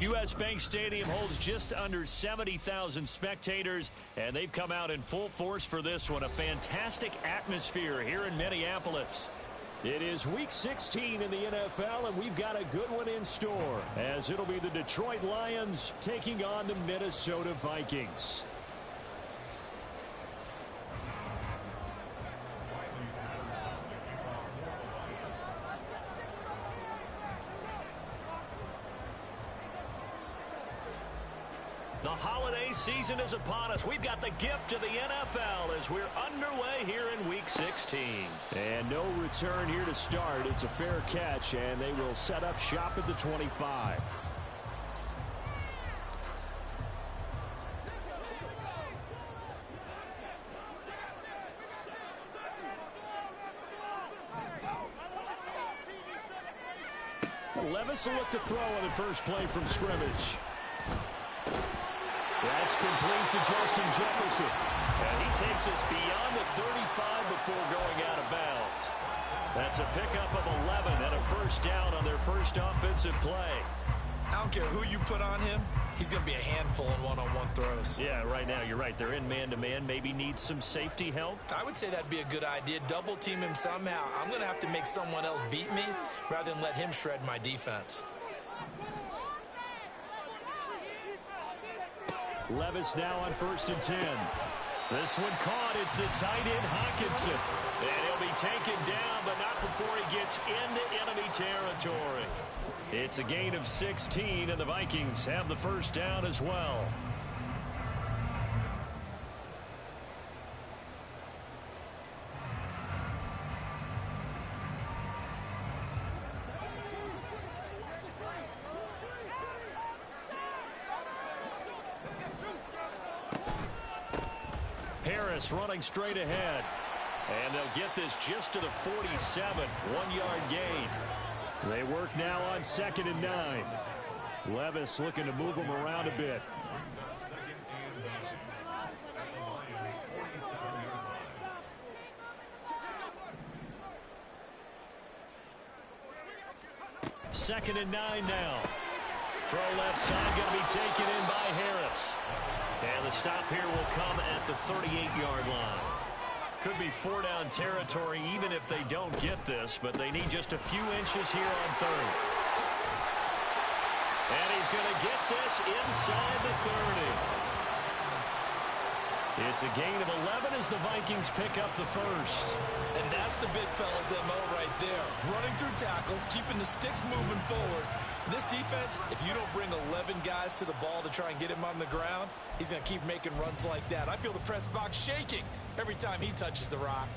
U.S. Bank Stadium holds just under 70,000 spectators, and they've come out in full force for this one. A fantastic atmosphere here in Minneapolis. It is Week 16 in the NFL, and we've got a good one in store, as it'll be the Detroit Lions taking on the Minnesota Vikings. The holiday season is upon us. We've got the gift of the NFL as we're underway here in Week 16. And no return here to start. It's a fair catch, and they will set up shop at the 25. Levis will look to throw on the first play from scrimmage. That's complete to Justin Jefferson. And he takes us beyond the 35 before going out of bounds. That's a pickup of 11 and a first down on their first offensive play. I don't care who you put on him. He's going to be a handful in one-on-one throws. Yeah, right now you're right. They're in man-to-man. Maybe need some safety help. I would say that'd be a good idea. Double team him somehow. I'm going to have to make someone else beat me rather than let him shred my defense. Levis now on 1st and 10. This one caught. It's the tight end Hockenson. And he'll be taken down, but not before he gets into enemy territory. It's a gain of 16, and the Vikings have the first down as well. Harris running straight ahead. And they'll get this just to the 47. 1-yard gain. They work now on 2nd and 9. Levis looking to move them around a bit. Second and 9 now. Throw left side going to be taken in by Harris. And the stop here will come at the 38-yard line. Could be 4-down territory even if they don't get this, but they need just a few inches here on 3rd. And he's going to get this inside the 30. It's a gain of 11 as the Vikings pick up the first. And that's the big fella's MO right there. Running through tackles, keeping the sticks moving forward. This defense, if you don't bring 11 guys to the ball to try and get him on the ground, he's going to keep making runs like that. I feel the press box shaking every time he touches the rock.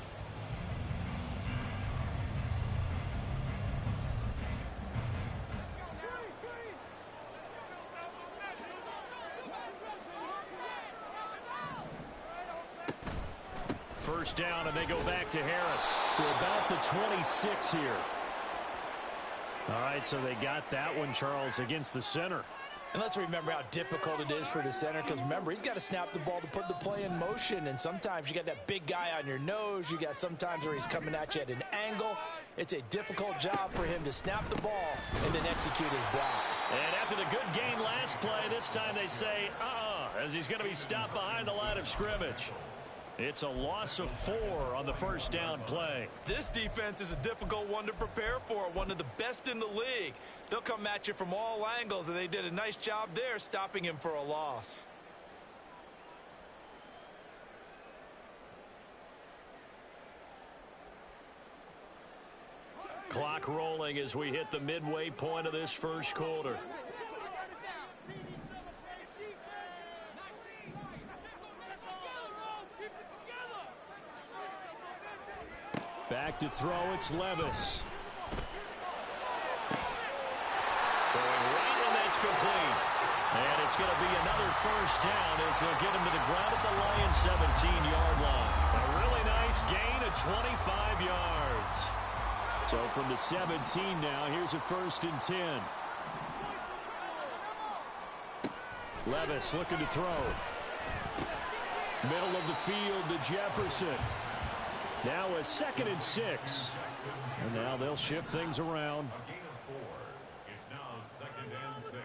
First down, and they go back to Harris. To about the 26 here. All right, so they got that one, Charles, against the center. And let's remember how difficult it is for the center, because remember, he's got to snap the ball to put the play in motion, and sometimes you got that big guy on your nose. You got sometimes where he's coming at you at an angle. It's a difficult job for him to snap the ball and then execute his block. And after the good game last play, this time they say, as he's going to be stopped behind the line of scrimmage. It's a loss of 4 on the first down play. This defense is a difficult one to prepare for, one of the best in the league. They'll come at you from all angles, and they did a nice job there stopping him for a loss. Clock rolling as we hit the midway point of this first quarter. Back to throw, it's Levis. Throwing right, and that's complete. And it's going to be another first down as they'll get him to the ground at the Lions' 17-yard line. A really nice gain of 25 yards. So from the 17 now, here's a 1st and 10. Levis looking to throw. Middle of the field to Jefferson. Now a 2nd and 6. And now they'll shift things around. It's now 2nd and 6.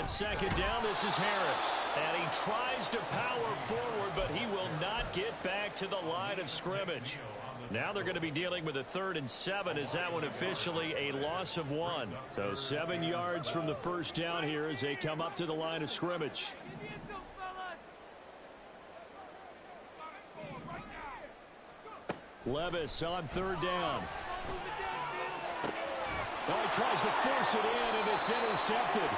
On second down, this is Harris. And he tries to power forward, but he will not get back to the line of scrimmage. Now they're going to be dealing with a 3rd and 7. Is that one officially a loss of 1? So 7 yards from the first down here as they come up to the line of scrimmage. Levis on 3rd down. Oh, he tries to force it in, and it's intercepted.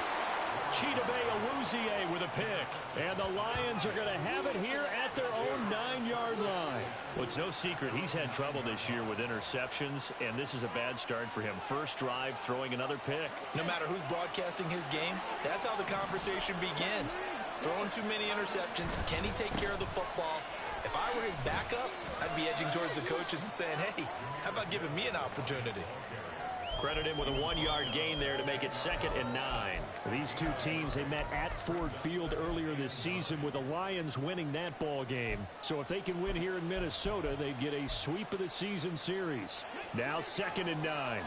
Chidobe Awuzie with a pick. And the Lions are going to have it here at their own 9-yard line. Well, it's no secret he's had trouble this year with interceptions, and this is a bad start for him. First drive, throwing another pick. No matter who's broadcasting his game, that's how the conversation begins. Throwing too many interceptions. Can he take care of the football? If I were his backup, I'd be edging towards the coaches and saying, hey, how about giving me an opportunity? Credit him with a 1-yard gain there to make it 2nd and 9. These two teams, they met at Ford Field earlier this season with the Lions winning that ball game. So if they can win here in Minnesota, they get a sweep of the season series. Now 2nd and 9.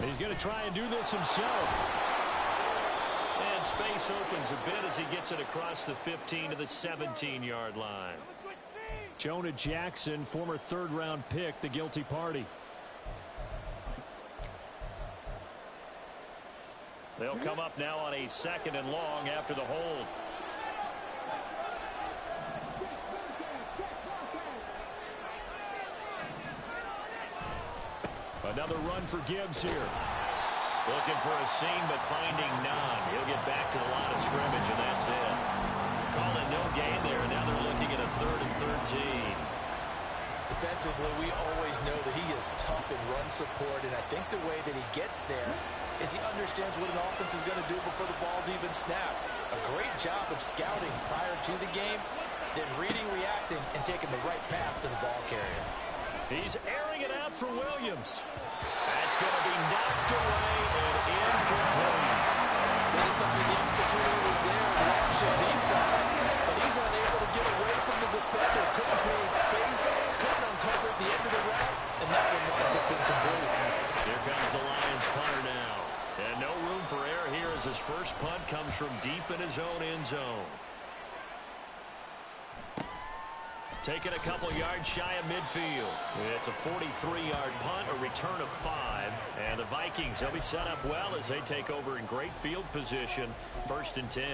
He's going to try and do this himself. And space opens a bit as he gets it across the 15 to the 17-yard line. Jonah Jackson, former 3rd-round pick, the guilty party. They'll come up now on a 2nd and long after the hold. Another run for Gibbs here. Looking for a seam, but finding none. He'll get back to the line of scrimmage, and that's it. Calling no gain there, and now they're looking at a 3rd and 13. Defensively, we always know that he is tough in run support, and I think the way that he gets there is he understands what an offense is going to do before the ball's even snapped. A great job of scouting prior to the game, then reading, reacting, and taking the right path to the ball carrier. He's airing it out for Williams. That's going to be knocked away and incomplete. That is something the opportunity was there to launch a deep ball, but he's unable to get away from the defender. Couldn't create space, couldn't uncover at the end of the route, and that one winds up incomplete. Here comes the Lions punter now. And no room for error here as his first punt comes from deep in his own end zone. Taking a couple yards shy of midfield. It's a 43-yard punt, a return of 5. And the Vikings, they'll be set up well as they take over in great field position. 1st and 10.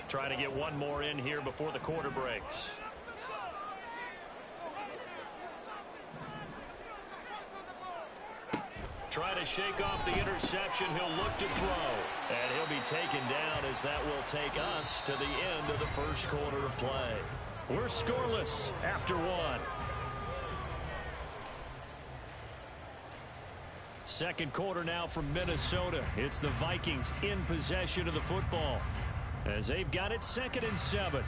Trying to get one more in here before the quarter breaks. Trying to shake off the interception. He'll look to throw. And he'll be taken down as that will take us to the end of the first quarter of play. We're scoreless after 1. Second quarter now from Minnesota. It's the Vikings in possession of the football, as they've got it 2nd and 7.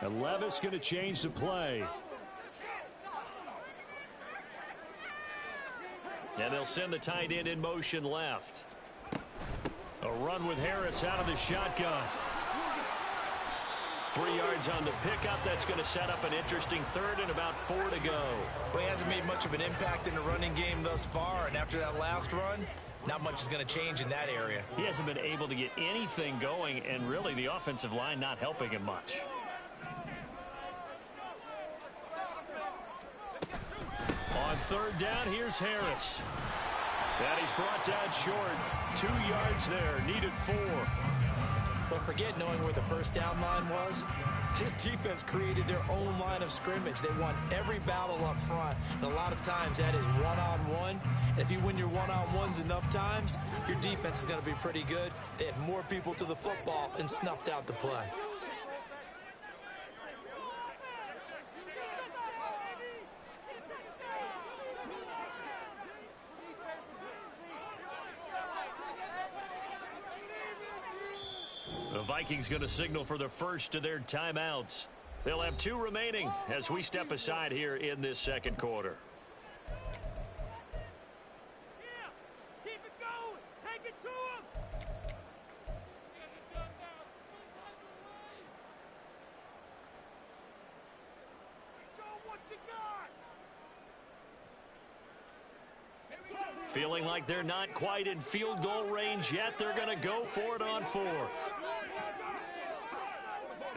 And Levis going to change the play. And they'll send the tight end in motion left. A run with Harris out of the shotgun. 3 yards on the pickup. That's going to set up an interesting 3rd and about 4 to go. Well, he hasn't made much of an impact in the running game thus far, and after that last run, not much is going to change in that area. He hasn't been able to get anything going, and really the offensive line not helping him much. On 3rd down, here's Harris. And he's brought down short. 2 yards there, needed 4. But forget knowing where the first down line was. This defense created their own line of scrimmage. They won every battle up front, and a lot of times that is one-on-one. And if you win your one-on-ones enough times, your defense is going to be pretty good. They had more people to the football and snuffed out the play. The Vikings going to signal for the first of their timeouts. They'll have 2 remaining as we step aside here in this second quarter. Keep it going. Take it to him. Show what you got. Feeling like they're not quite in field goal range yet. They're going to go for it on 4th.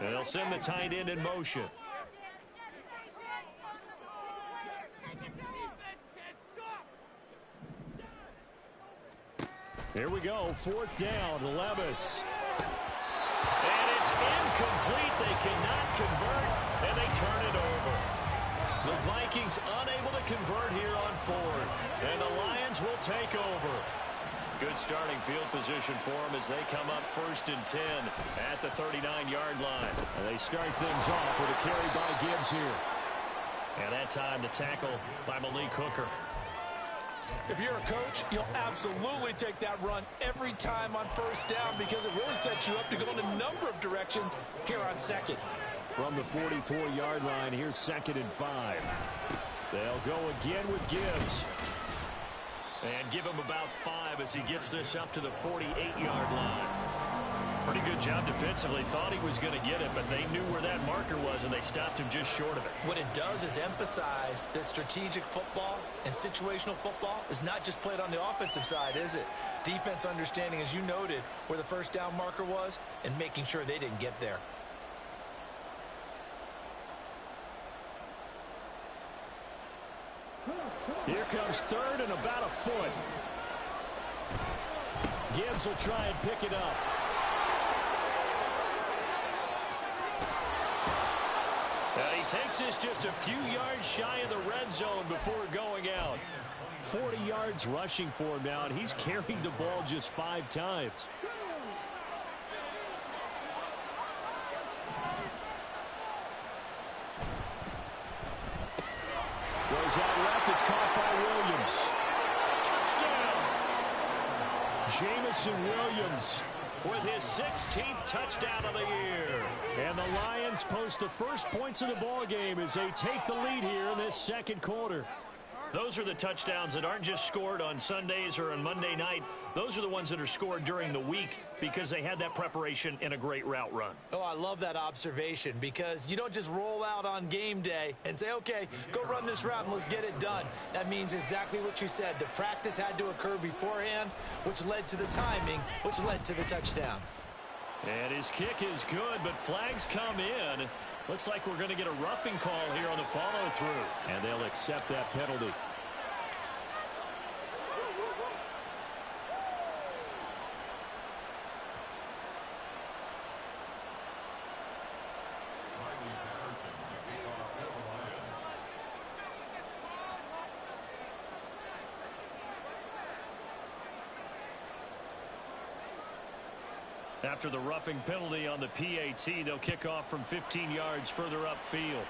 And they'll send the tight end in motion. Here we go, 4th down, Levis. And it's incomplete. They cannot convert, and they turn it over. The Vikings unable to convert here on 4th, and the Lions will take over. Good starting field position for them as they come up 1st and 10 at the 39-yard line. And they start things off with a carry by Gibbs here. And that time the tackle by Malik Hooker. If you're a coach, you'll absolutely take that run every time on 1st down because it really sets you up to go in a number of directions here on 2nd. From the 44-yard line, here's 2nd and 5. They'll go again with Gibbs. And give him about 5 as he gets this up to the 48-yard line. Pretty good job defensively. Thought he was going to get it, but they knew where that marker was, and they stopped him just short of it. What it does is emphasize that strategic football and situational football is not just played on the offensive side, is it? Defense understanding, as you noted, where the 1st down marker was and making sure they didn't get there. Here comes 3rd and about a foot. Gibbs will try and pick it up. And he takes this just a few yards shy of the red zone before going out. 40 yards rushing for him now, and he's carried the ball just 5 times. Goes out left. It's caught by Williams. Touchdown! Jamison Williams with his 16th touchdown of the year. And the Lions post the first points of the ball game as they take the lead here in this second quarter. Those are the touchdowns that aren't just scored on Sundays or on Monday night. Those are the ones that are scored during the week because they had that preparation in a great route run. Oh, I love that observation because you don't just roll out on game day and say, okay, go run this route and let's get it done. That means exactly what you said. The practice had to occur beforehand, which led to the timing, which led to the touchdown. And his kick is good, but flags come in. Looks like we're going to get a roughing call here on the follow-through. And they'll accept that penalty. After the roughing penalty on the PAT, they'll kick off from 15 yards further upfield.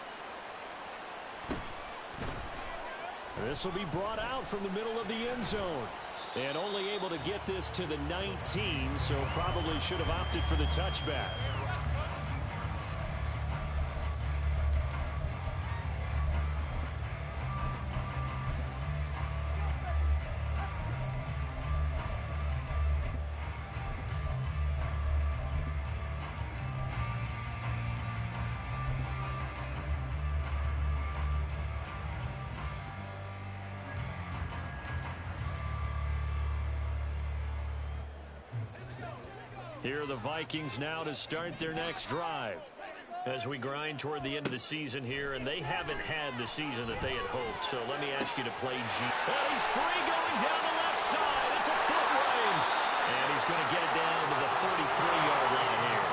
This will be brought out from the middle of the end zone. And only able to get this to the 19, so probably should have opted for the touchback. Here are the Vikings now to start their next drive. As we grind toward the end of the season here, and they haven't had the season that they had hoped. So let me ask you to play G. And he's free going down the left side. It's a foot race. And he's going to get it down to the 33-yard line here.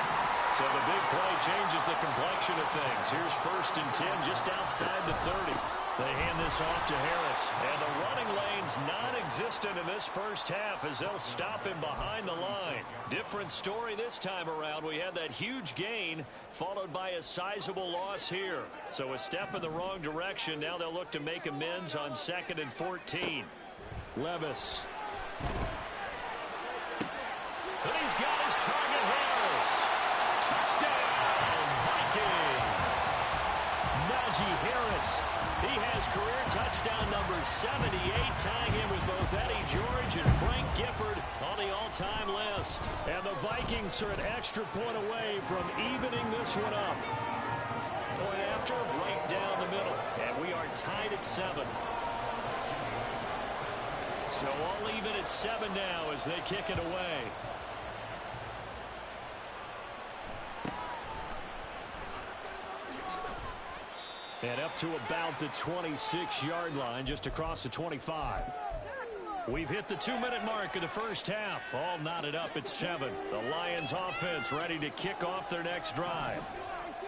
So So the big play changes the complexion of things. Here's 1st and 10 just outside the 30. They hand this off to Harris. And the running lane's non-existent in this first half as they'll stop him behind the line. Different story this time around. We had that huge gain followed by a sizable loss here. So a step in the wrong direction. Now they'll look to make amends on 2nd and 14. Levis. And he's got his target, Harris. Touchdown, Vikings. Najee Harris. He has career touchdown number 78, tying him with both Eddie George and Frank Gifford on the all-time list. And the Vikings are an extra point away from evening this one up. Point after, right down the middle. And we are tied at 7. So all even at 7 now as they kick it away. And up to about the 26-yard line, just across the 25. We've hit the 2-minute mark of the first half. All knotted up at 7. The Lions offense ready to kick off their next drive.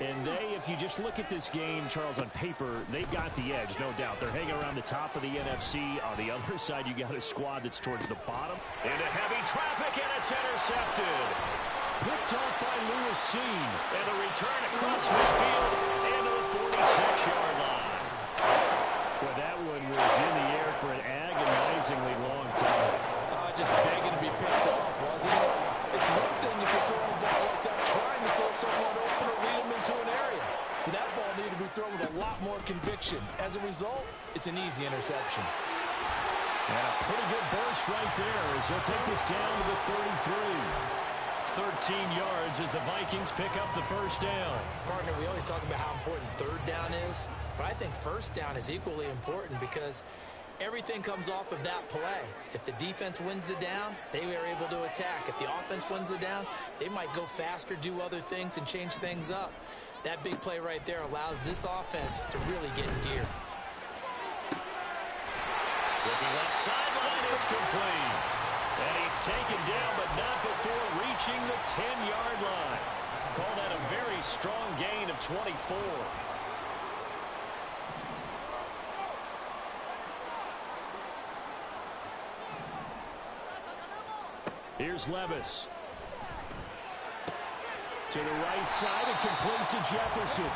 And if you just look at this game, Charles, on paper, they've got the edge, no doubt. They're hanging around the top of the NFC. On the other side, you got a squad that's towards the bottom. Into heavy traffic, and it's intercepted. Picked off by Lewis Seen. And the return across midfield into the 46-yard line. Well, that one was in the air for an agonizingly long time. Just begging to be picked off, wasn't it? It's one thing if you're throwing a ball like that, trying to throw someone open or lead them into an area. But that ball needed to be thrown with a lot more conviction. As a result, it's an easy interception. And a pretty good burst right there as they'll take this down to the 33. 13 yards as the Vikings pick up the first down. Partner, we always talk about how important 3rd down is, but I think 1st down is equally important because everything comes off of that play. If the defense wins the down, they are able to attack. If the offense wins the down, they might go faster, do other things, and change things up. That big play right there allows this offense to really get in gear. Looking left sideline, it's complete. And he's taken down, but not before reaching the 10-yard line. Call that a very strong gain of 24. Here's Levis. To the right side and complete to Jefferson.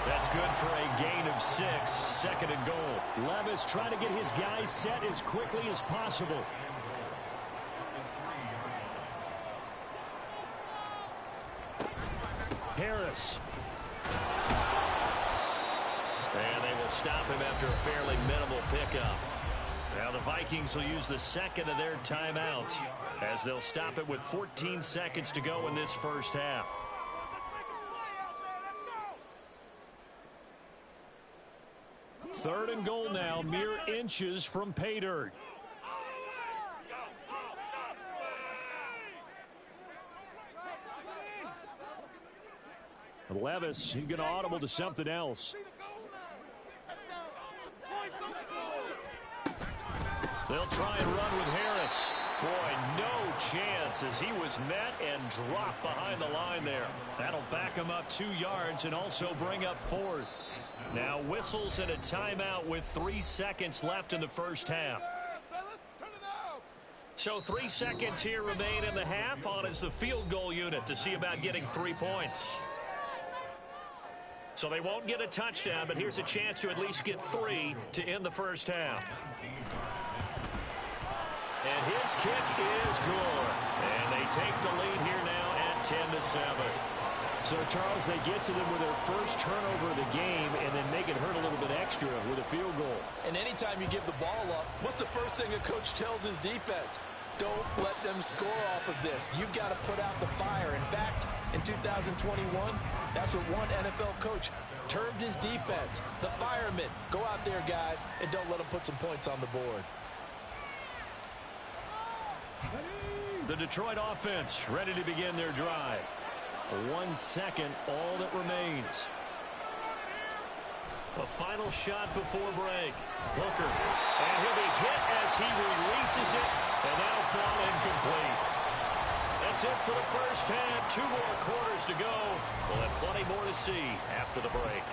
That's good for a gain of 6, 2nd and goal. Levis trying to get his guys set as quickly as possible. Harris. And they will stop him after a fairly minimal pickup. Now the Vikings will use the 2nd of their timeouts as they'll stop it with 14 seconds to go in this first half. Third and goal now, mere inches from pay dirt. Levis, he's going to audible to something else. They'll try and run with Harris. Boy, no chance as he was met and dropped behind the line there. That'll back him up 2 yards and also bring up 4th. Now whistles and a timeout with 3 seconds left in the first half. So 3 seconds here remain in the half. On is the field goal unit to see about getting 3 points. So they won't get a touchdown, but here's a chance to at least get 3 to end the first half. And his kick is good. And they take the lead here now at 10-7. So, Charles, they get to them with their first turnover of the game and then make it hurt a little bit extra with a field goal. And anytime you give the ball up, what's the first thing a coach tells his defense? Don't let them score off of this. You've got to put out the fire. In fact, in 2021, that's what one NFL coach termed his defense. The firemen. Go out there, guys, and don't let them put some points on the board. The Detroit offense ready to begin their drive. 1 second, all that remains. A final shot before break. Hooker. And he'll be hit as he releases it. And now fall incomplete. And That's it for the first half. 2 more quarters to go. We'll have plenty more to see after the break.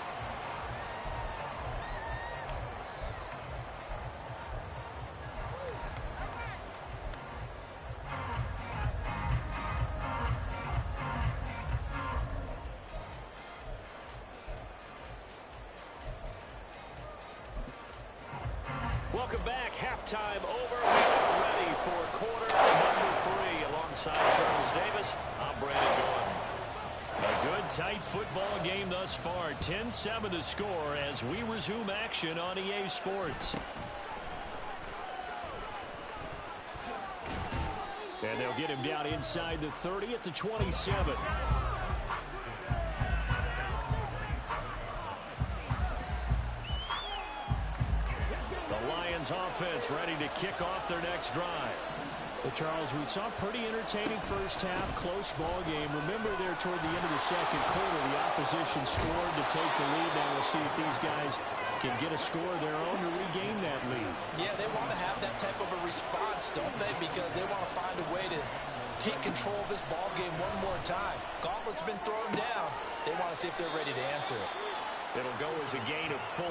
Welcome back. Halftime over. We are ready for quarter number 3. Alongside Charles Davis, I'm Brandon Gordon. A good, tight football game thus far. 10-7 the score as we resume action on EA Sports. And they'll get him down inside the 30 at the 27. Offense ready to kick off their next drive. Well, Charles, we saw a pretty entertaining first half, close ball game. Remember there toward the end of the second quarter, the opposition scored to take the lead. Now we'll see if these guys can get a score of their own to regain that lead. Yeah, they want to have that type of a response, don't they? Because they want to find a way to take control of this ball game one more time. Gauntlet's been thrown down. They want to see if they're ready to answer it. It'll go as a gain of 4,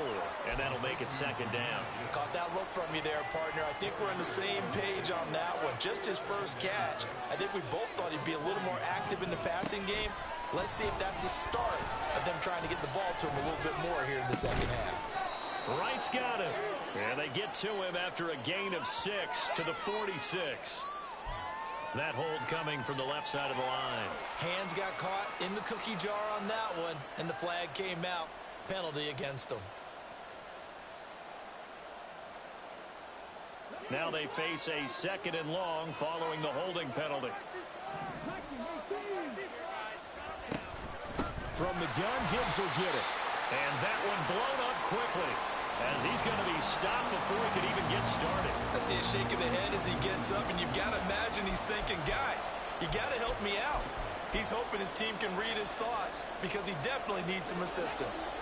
and that'll make it second down. Caught that look from you there, partner. I think we're on the same page on that one. Just his first catch. I think we both thought he'd be a little more active in the passing game. Let's see if that's the start of them trying to get the ball to him a little bit more here in the second half. Wright's got him. And they get to him after a gain of 6 to the 46. That hold coming from the left side of the line. Hands got caught in the cookie jar on that one, and the flag came out. Penalty against them. Now they face a 2nd and long following the holding penalty. From the gun, Gibbs will get it. And that one blown up quickly as he's going to be stopped before he could even get started. I see a shake of the head as he gets up, and you've got to imagine he's thinking, guys, you got to help me out. He's hoping his team can read his thoughts because he definitely needs some assistance.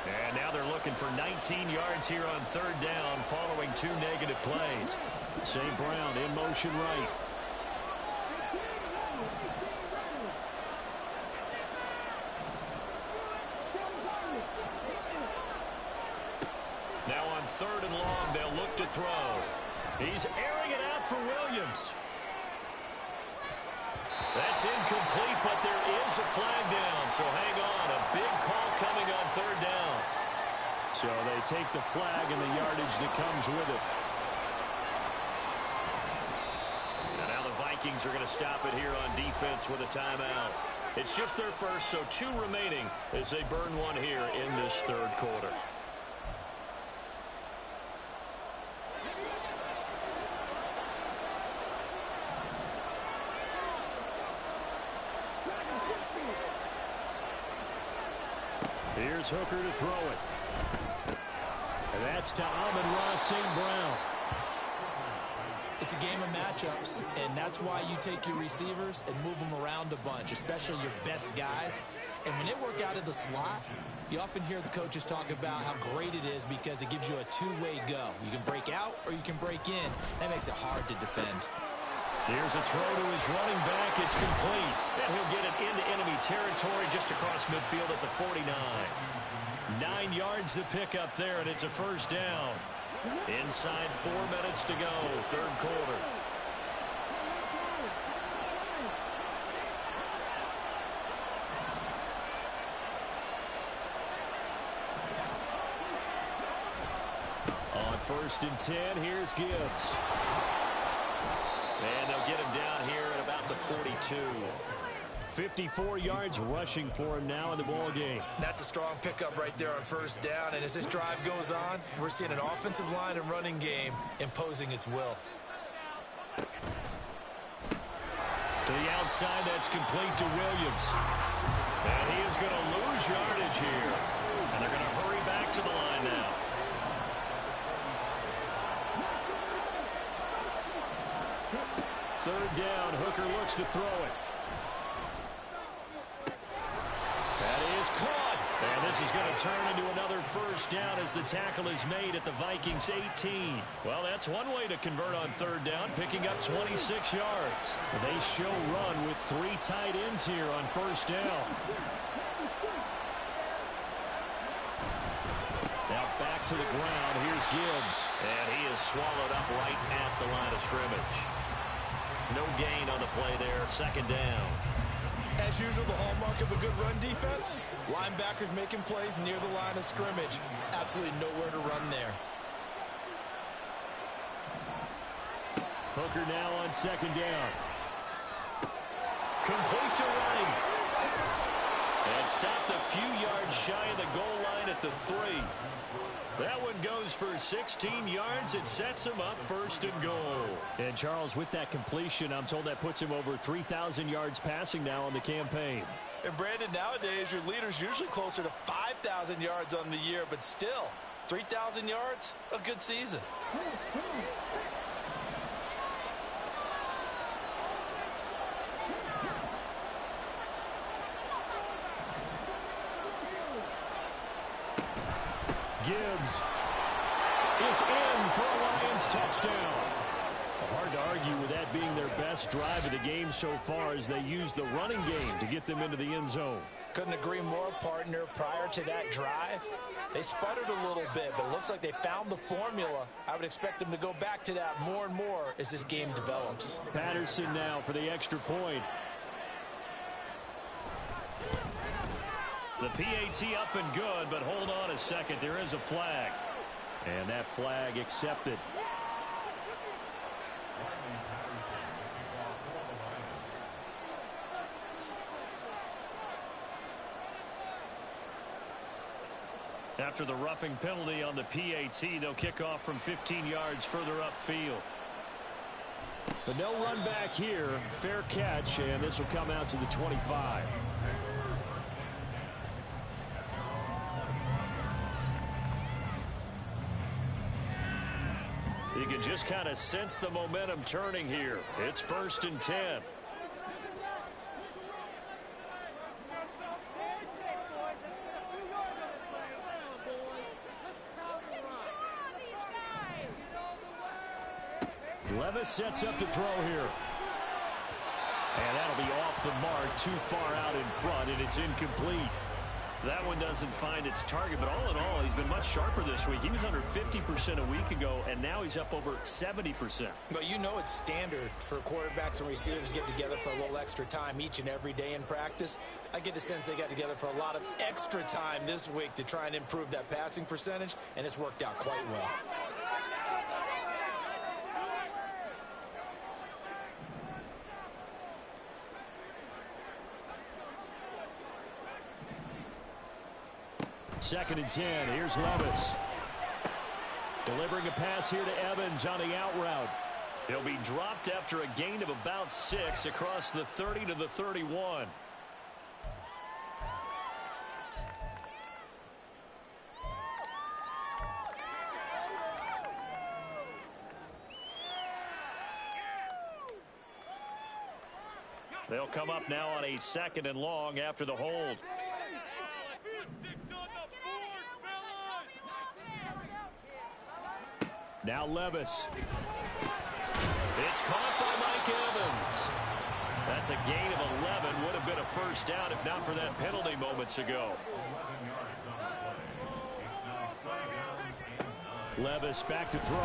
And now they're looking for 19 yards here on 3rd down following 2 negative plays. St. Brown in motion right. Now on 3rd and long, they'll look to throw. He's airing it out for Williams. That's incomplete, but there is a flag down, so hang on. A big call coming on 3rd down. So they take the flag and the yardage that comes with it. And now the Vikings are going to stop it here on defense with a timeout. It's just their first, so 2 remaining as they burn one here in this 3rd quarter. Here's Hooker to throw it. And that's to Amon-Ra St. Brown. It's a game of matchups, and that's why you take your receivers and move them around a bunch, especially your best guys. And when they work out of the slot, you often hear the coaches talk about how great it is because it gives you a 2-way go. You can break out or you can break in. That makes it hard to defend. Here's a throw to his running back. It's complete. And he'll get it into enemy territory just across midfield at the 49. 9 yards to pick up there, and it's a first down. Inside 4 minutes to go, 3rd quarter. On 1st and 10, here's Gibbs. And they'll get him down here at about the 42. 54 yards rushing for him now in the ball game. That's a strong pickup right there on 1st down, and as this drive goes on, we're seeing an offensive line and running game imposing its will. To the outside, that's complete to Williams. And he is going to lose yardage here. And they're going to hurry back to the line now. Third down, Hooker looks to throw it. That is caught. And this This is going to turn into another first down as the tackle is made at the Vikings 18. Well, that's one way to convert on third down, picking up 26 yards. They show run with 3 tight ends here on first down. Now back to the ground. Here's Gibbs. And he is swallowed up right at the line of scrimmage. No gain on the play there. Second down. As usual, the hallmark of a good run defense, linebackers making plays near the line of scrimmage. Absolutely nowhere to run there. Hooker now on second down. Complete to Wright. And stopped a few yards shy of the goal line at the 3. That one goes for 16 yards. It sets him up first and goal. And Charles, with that completion, I'm told that puts him over 3,000 yards passing now on the campaign. And Brandon, nowadays your leader's usually closer to 5,000 yards on the year, but still 3,000 yards, a good season. Gibbs is in for a Lions touchdown. Hard to argue with that being their best drive of the game so far as they use the running game to get them into the end zone. Couldn't agree more, partner. Prior to that drive, they sputtered a little bit, but it looks like they found the formula. I would expect them to go back to that more and more as this game develops. Patterson now for the extra point. The PAT up and good, but hold on a second. There is a flag. And that flag accepted. After the roughing penalty on the PAT, they'll kick off from 15 yards further upfield. But no run back here. Fair catch, and this will come out to the 25. You can just kind of sense the momentum turning here. It's 1st and 10. Levis sets up to throw here. And that'll be off the mark, too far out in front, and it's incomplete. That one doesn't find its target, but all in all, he's been much sharper this week. He was under 50% a week ago, and now he's up over 70%. But you know it's standard for quarterbacks and receivers get together for a little extra time each and every day in practice. I get the sense they got together for a lot of extra time this week to try and improve that passing percentage, and it's worked out quite well. Second and 10. Here's Levis. Delivering a pass here to Evans on the out route. He'll be dropped after a gain of about 6 across the 30 to the 31. They'll come up now on a 2nd and long after the hold. Now Levis. It's caught by Mike Evans. That's a gain of 11. Would have been a first down if not for that penalty moments ago. Levis back to throw.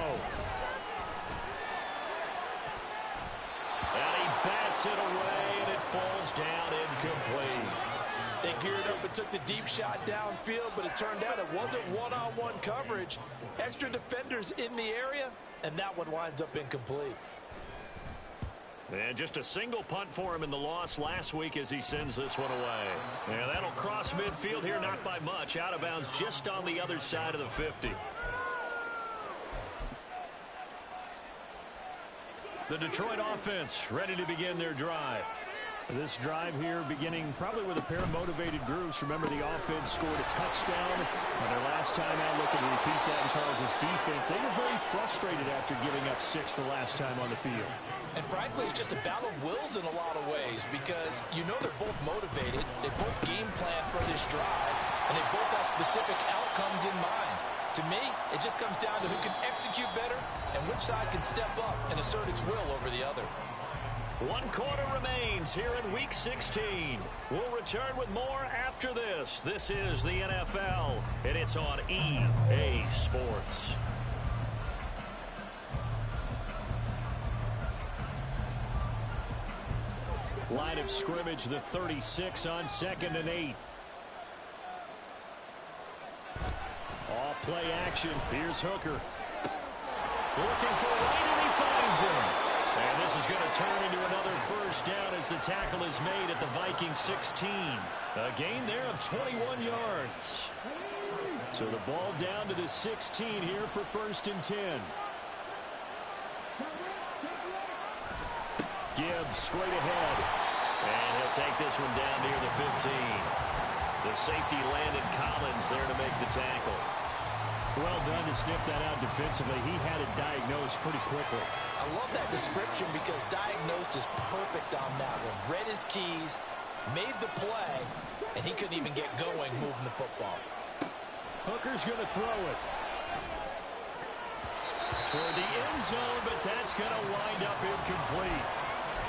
And he bats it away, and it falls down incomplete. They geared up and took the deep shot downfield, but it turned out it wasn't one-on-one coverage. Extra defenders in the area, and that one winds up incomplete. And just a single punt for him in the loss last week as he sends this one away. And that'll cross midfield here, not by much. Out of bounds just on the other side of the 50. The Detroit offense ready to begin their drive. This drive here beginning probably with a pair of motivated groups. Remember, the offense scored a touchdown on their last time out. Looking to repeat that in Charles's defense. They were very frustrated after giving up 6 the last time on the field. And frankly, it's just a battle of wills in a lot of ways because you know they're both motivated. They both game plan for this drive. and they both have specific outcomes in mind. To me, it just comes down to who can execute better and which side can step up and assert its will over the other. 1 quarter remains here in Week 16. We'll return with more after this. This is the NFL, and it's on EA Sports. Line of scrimmage, the 36 on 2nd and 8. All play action. Here's Hooker. Looking for White, and he finds him. And this is going to turn into another first down as the tackle is made at the Vikings 16. A gain there of 21 yards. So the ball down to the 16 here for 1st and 10. Gibbs straight ahead. And he'll take this one down near the 15. The safety Landon Collins there to make the tackle. Well done to sniff that out defensively. He had it diagnosed pretty quickly. I love that description because diagnosed is perfect on that one. Read his keys, made the play, and he couldn't even get going moving the football. Hooker's going to throw it. Toward the end zone, but that's going to wind up incomplete.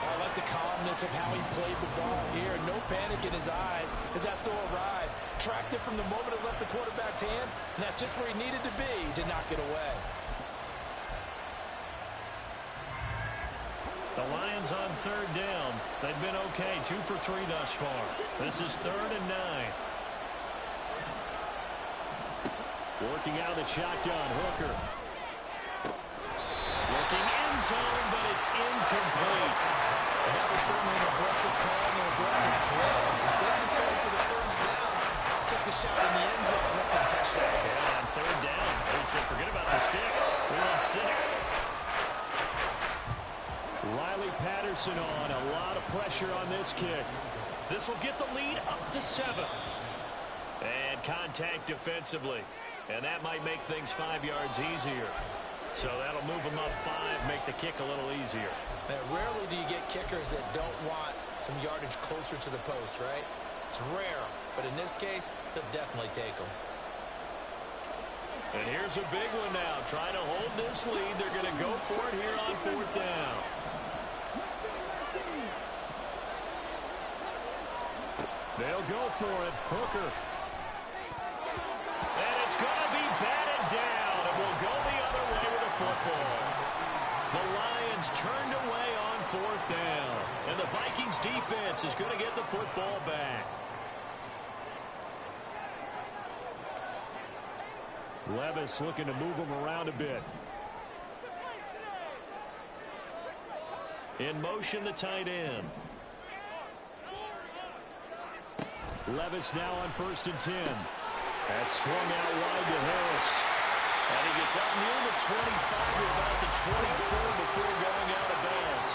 I like the calmness of how he played the ball here. No panic in his eyes as that throw arrived. Tracked it from the moment it left the quarterback's hand, and that's just where he needed to be to knock it away. The Lions on 3rd down. They've been okay, 2 for 3 thus far. This is 3rd and 9. Working out of the shotgun, Hooker. Looking end zone, but it's incomplete. And that was certainly an aggressive call and an aggressive play. Instead of just going for the first down, took the shot in the end zone and went for the touchdown. Yeah, on 3rd down. They'd say, forget about the sticks. We're on 6. Riley Patterson on. A lot of pressure on this kick. This will get the lead up to 7. And contact defensively. And that might make things 5 yards easier. So that'll move them up 5, make the kick a little easier. And rarely do you get kickers that don't want some yardage closer to the post, right? It's rare, but in this case, they'll definitely take them. And here's a big one now. Trying to hold this lead. They're going to go for it here on 4th down. They'll go for it. Hooker. And it's going to be batted down. And we'll go the other way with the football. The Lions turned away on 4th down. And the Vikings defense is going to get the football back. Levis looking to move him around a bit. In motion, the tight end. Levis now on 1st and 10. That's swung out wide to Harris. And he gets up near the 25 to about the 24 before going out of bounds.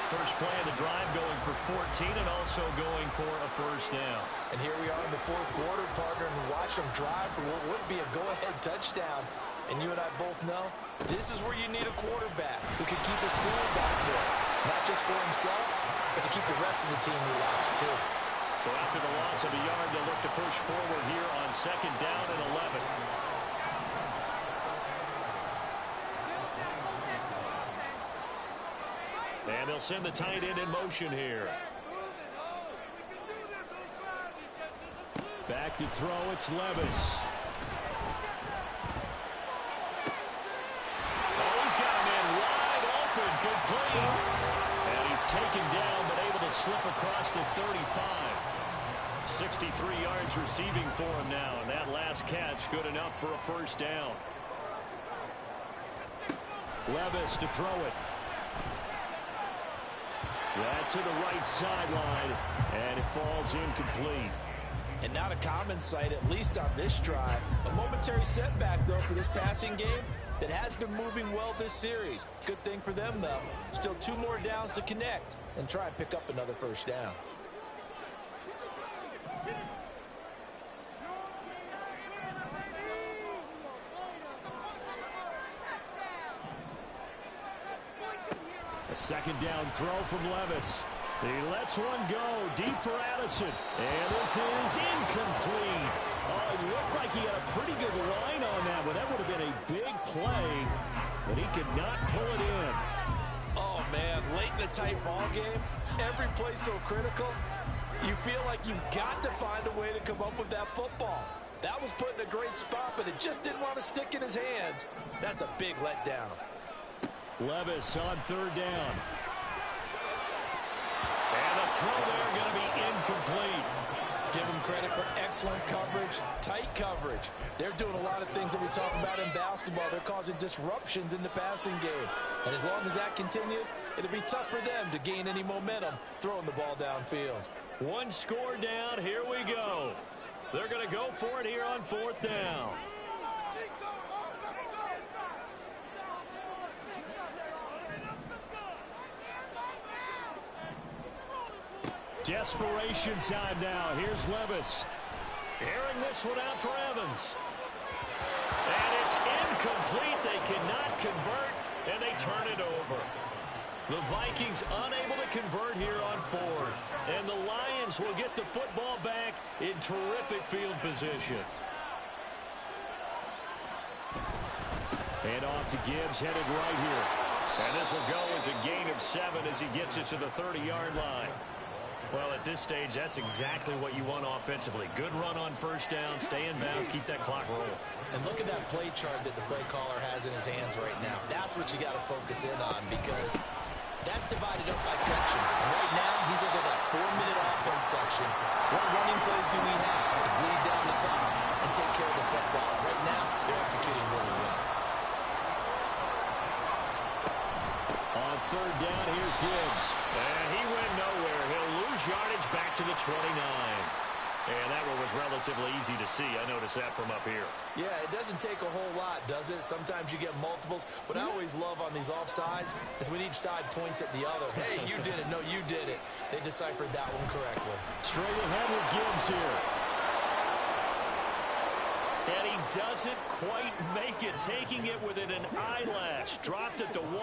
First play of the drive going for 14 and also going for a first down. And here we are in the 4th quarter, partner, and watch them drive for what would be a go-ahead touchdown. And you and I both know this is where you need a quarterback who can keep his cool back there. Not just for himself, but to keep the rest of the team relaxed too. So after the loss of a yard, they'll look to push forward here on 2nd down and 11. And they'll send the tight end in motion here. Back to throw, it's Levis. Oh, he's got a man wide open, complete. And he's taken down, but able to slip across the 35. 63 yards receiving for him now, and that last catch good enough for a first down. Levis to throw it. That's to the right sideline, and it falls incomplete. And not a common sight, at least on this drive. A momentary setback, though, for this passing game that has been moving well this series. Good thing for them, though. Still 2 more downs to connect and try and pick up another first down. A 2nd down throw from Levis. He lets one go deep for Addison. And this is incomplete. Oh, it looked like he had a pretty good line on that one. That would have been a big play, but he could not pull it in. Oh, man, late in the tight ball game, every play so critical, you feel like you've got to find a way to come up with that football. That was put in a great spot, but it just didn't want to stick in his hands. That's a big letdown. Levis on third down. And the throw there going to be incomplete. Give them credit for excellent coverage, tight coverage. They're doing a lot of things that we talk about in basketball. They're causing disruptions in the passing game. And as long as that continues, it'll be tough for them to gain any momentum throwing the ball downfield. One score down. Here we go. They're going to go for it here on fourth down. Desperation time now. Here's Levis. Airing this one out for Evans. And it's incomplete. They cannot convert, and they turn it over. The Vikings unable to convert here on fourth. And the Lions will get the football back in terrific field position. And off to Gibbs, headed right here. And this will go as a gain of 7 as he gets it to the 30-yard line. Well, at this stage, that's exactly what you want offensively. Good run on first down, stay in bounds, keep that clock rolling. And look at that play chart that the play caller has in his hands right now. That's what you got to focus in on, because that's divided up by sections. And right now, he's looking at that 4-minute offense section. What running plays do we have to bleed down the clock and take care of the football? Right now, they're executing really well. On third down, here's Gibbs. And he went nowhere. He'll lose yardage back to the 29. And that one was relatively easy to see. I noticed that from up here. Yeah, it doesn't take a whole lot, does it? Sometimes you get multiples. What I always love on these offsides is when each side points at the other. Hey, you did it. No, you did it. They deciphered that one correctly. Straight ahead with Gibbs here. And he doesn't quite make it, taking it within an eyelash. Dropped it to 1.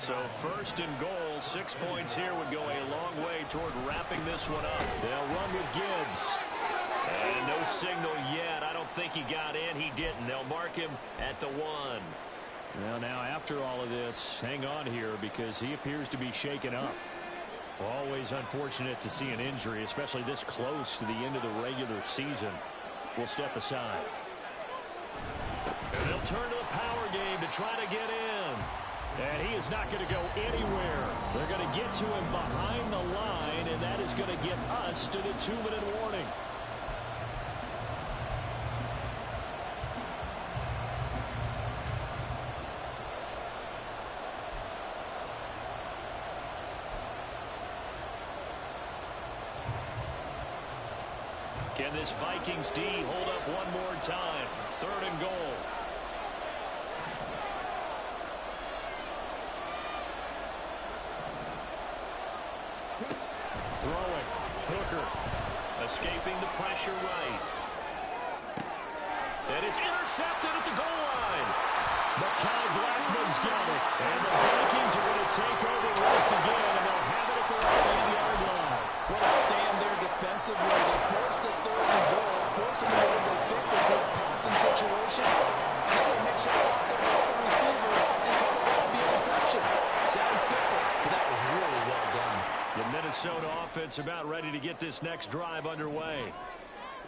So first and goal, 6 points here would go a long way toward wrapping this one up. They'll run with Gibbs. And no signal yet. I don't think he got in. He didn't. They'll mark him at the 1. Well, now after all of this, hang on here because he appears to be shaken up. Always unfortunate to see an injury, especially this close to the end of the regular season. We'll step aside. And they'll turn to the power game to try to get in. And he is not going to go anywhere. They're going to get to him behind the line, and that is going to get us to the 2-minute warning. Can this Vikings D hold up one more time? Third and goal. Throwing. Hooker. Escaping the pressure right. And it's intercepted at the goal line. Mekhi Blackman's got it. And the Vikings are going to take over once again, and they'll have it at their own 8-yard line. What a stand there defensively. They force the third and goal. Force them into what they think they're good passing situation. And then they make sure to lock up all the receivers and cover up the interception. Sounds simple, but that was really well done. The Minnesota offense about ready to get this next drive underway.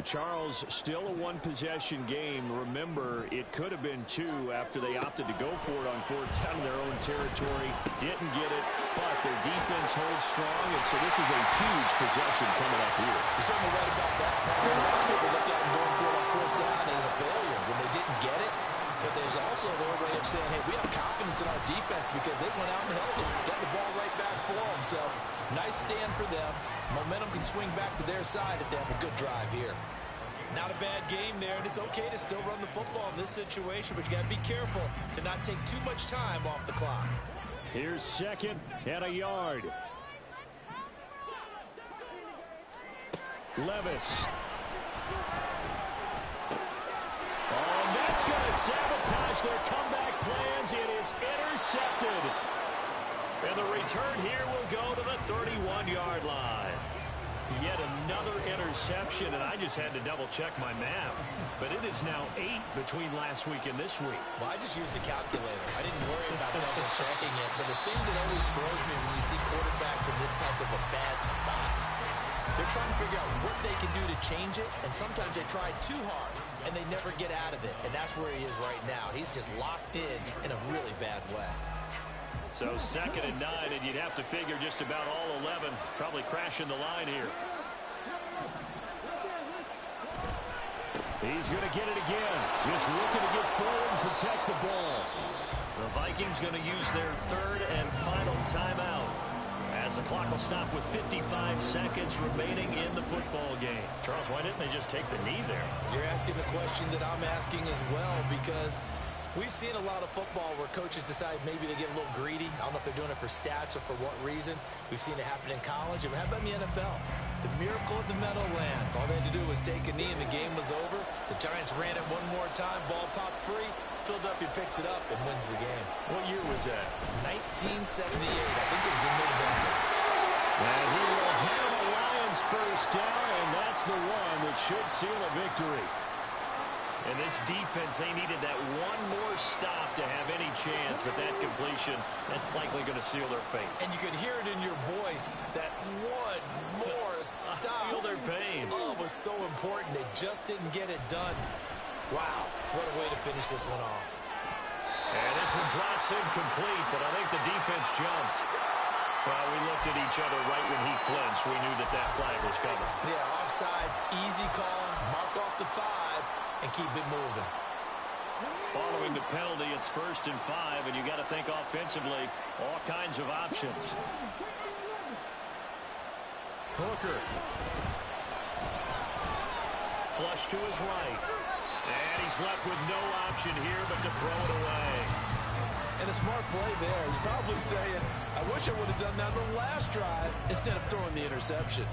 Charles, still a one-possession game. Remember, it could have been 2 after they opted to go for it on fourth down in their own territory. Didn't get it, but their defense holds strong, and so this is a huge possession coming up here. You're certainly right about that. A lot of people look at them going for it on fourth down as a failure when they didn't get it. But there's also their way of saying, hey, we have confidence in our defense because they went out and held it, got the ball right back for them. So nice stand for them. Momentum can swing back to their side if they have a good drive here. Not a bad game there, and it's okay to still run the football in this situation, but you got to be careful to not take too much time off the clock. Here's second and a yard. Levis. Oh, and that's going to sabotage their comeback plans. It is intercepted. And the return here will go to the 31-yard line. Yet another interception, and I just had to double-check my math. But it is now 8 between last week and this week. Well, I just used a calculator. I didn't worry about double-checking it. But the thing that always throws me when you see quarterbacks in this type of a bad spot, they're trying to figure out what they can do to change it, and sometimes they try too hard, and they never get out of it. And that's where he is right now. He's just locked in a really bad way. So 2nd and 9, and you'd have to figure just about all 11 probably crashing the line here. He's going to get it again. Just looking to get forward and protect the ball. The Vikings going to use their 3rd and final timeout, as the clock will stop with 55 seconds remaining in the football game. Charles, why didn't they just take the knee there? You're asking the question that I'm asking as well, because we've seen a lot of football where coaches decide maybe they get a little greedy. I don't know if they're doing it for stats or for what reason. We've seen it happen in college. And how about in the NFL? The miracle of the Meadowlands. All they had to do was take a knee and the game was over. The Giants ran it one more time. Ball popped free. Philadelphia picks it up and wins the game. What year was that? 1978. I think it was in November. And he will have the Lions first down, and that's the one that should seal a victory. And this defense, they needed that one more stop to have any chance, but that completion, that's likely going to seal their fate. And you could hear it in your voice, that one more stop. I feel their pain. Oh, it was so important. They just didn't get it done. Wow, what a way to finish this one off. And this one drops incomplete, but I think the defense jumped. Well, we looked at each other right when he flinched. We knew that that flag was coming. Yeah, offsides, easy call, mark off the 5, and keep it moving. Following the penalty, it's 1st and 5, and you got to think offensively, all kinds of options. Hooker. Flush to his right. And he's left with no option here but to throw it away. And a smart play there. He's probably saying, I wish I would have done that on the last drive instead of throwing the interception.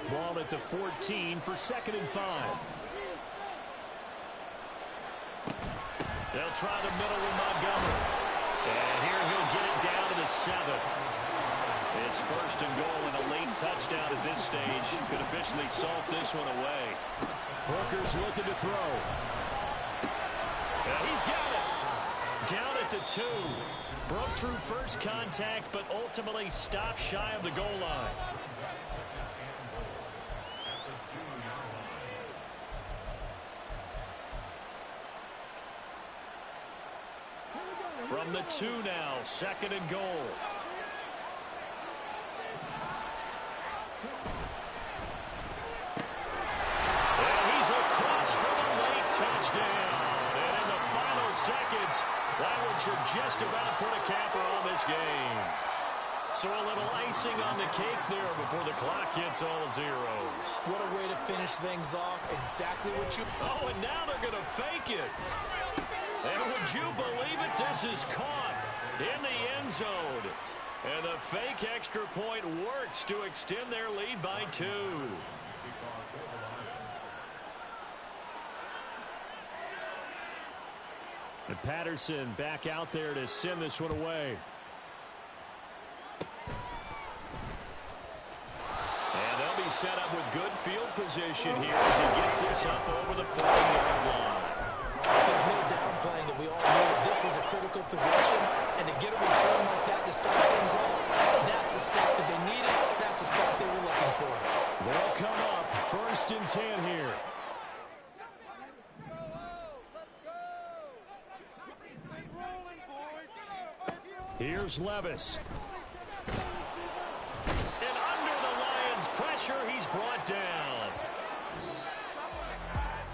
Ball at the 14 for 2nd and 5. They'll try the middle with Montgomery. And here he'll get it down to the 7. It's 1st and goal, and a late touchdown at this stage could officially salt this one away. Hooker's looking to throw. And he's got it. Down at the 2. Broke through first contact, but ultimately stopped shy of the goal line. From the 2 now, 2nd and goal. And he's across for the late touchdown. And in the final seconds, that one should just about put a capper on this game. So a little icing on the cake there before the clock hits all zeros. What a way to finish things off. Exactly what you... Oh, and now they're going to fake it. And would you believe it? This is caught in the end zone. And the fake extra point works to extend their lead by 2. And Patterson back out there to send this one away. And they'll be set up with good field position here as he gets this up over the 40-yard line. There's no downplaying that we all knew that this was a critical possession, and to get a return like that to start things off, that's the spot that they needed. That's the spot they were looking for. They'll come up 1st and 10 here. Here's Levis. And under the Lions' pressure, he's brought down.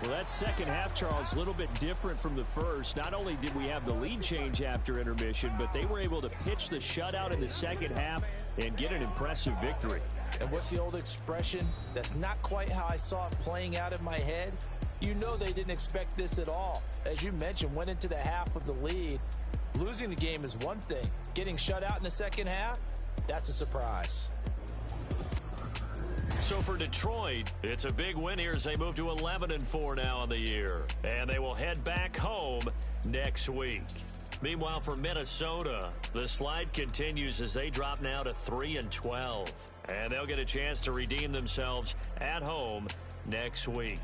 Well, that second half, Charles, a little bit different from the first. Not only did we have the lead change after intermission, but they were able to pitch the shutout in the second half and get an impressive victory. And what's the old expression? That's not quite how I saw it playing out in my head. You know they didn't expect this at all. As you mentioned, went into the half with the lead. Losing the game is one thing. Getting shut out in the second half, that's a surprise. So for Detroit, it's a big win here as they move to 11-4 now on the year. And they will head back home next week. Meanwhile, for Minnesota, the slide continues as they drop now to 3-12. And they'll get a chance to redeem themselves at home next week.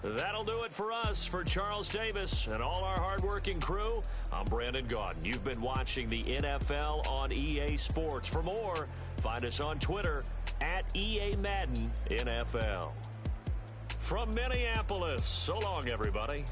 That'll do it for us. For Charles Davis and all our hardworking crew, I'm Brandon Gaudin. You've been watching the NFL on EA Sports. For more, find us on Twitter at EA Madden NFL. From Minneapolis, so long, everybody.